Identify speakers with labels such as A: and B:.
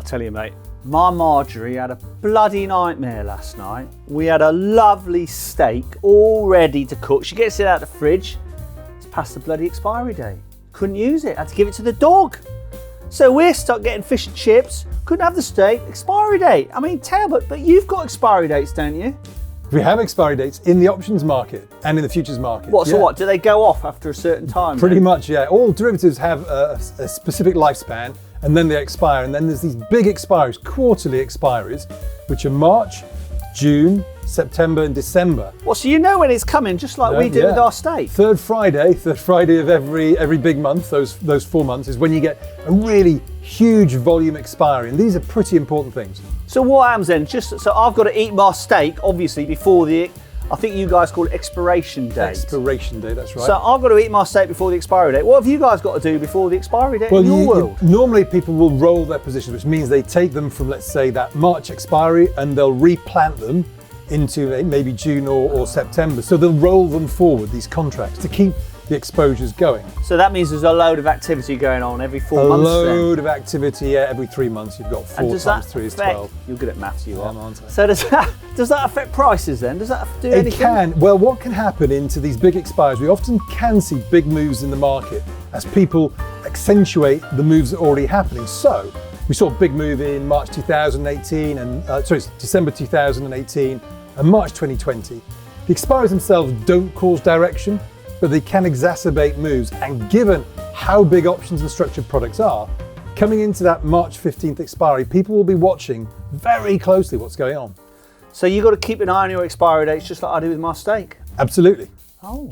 A: tell you, mate, my Marjorie had a bloody nightmare last night. We had a lovely steak all ready to cook. She gets it out of the fridge. It's past the bloody expiry date. Couldn't use it. Had to give it to the dog. So we're stuck getting fish and chips. Couldn't have the steak. Expiry date. I mean, terrible. But you've got expiry dates, don't you?
B: We have expiry dates in the options market and in the futures market.
A: What? So what? Do they go off after a certain time?
B: Pretty much, yeah. All derivatives have a specific lifespan, and then they expire. And then there's these big expiries, quarterly expiries, which are March, June, September, and December.
A: Well, so you know when it's coming, just like we did with our steak.
B: Third Friday of every big month, those 4 months, is when you get a really huge volume expiry, and these are pretty important things.
A: So what happens then? So I've got to eat my steak, obviously, before the, I think you guys call it expiration date.
B: Expiration date, that's right.
A: So I've got to eat my steak before the expiry date. What have you guys got to do before the expiry date in your world?
B: Normally people will roll their positions, which means they take them from, let's say, that March expiry, and they'll replant them into maybe June or September. So they'll roll them forward, these contracts, to keep the exposures going.
A: So that means there's a load of activity going on every 4 months.
B: A load of activity, yeah, every 3 months. You've got 4 times 3 is 12.
A: You're good at maths, you are.
B: Aren't I?
A: So does that affect prices then? Does that do anything?
B: It can. Well, what can happen into these big expires, we often can see big moves in the market as people accentuate the moves that are already happening. So we saw a big move in March 2018 and December 2018 and March 2020. The expiries themselves don't cause direction, but they can exacerbate moves. And given how big options and structured products are, coming into that March 15th expiry, people will be watching very closely what's going on.
A: So you've got to keep an eye on your expiry dates, just like I do with my steak?
B: Absolutely.
A: Oh.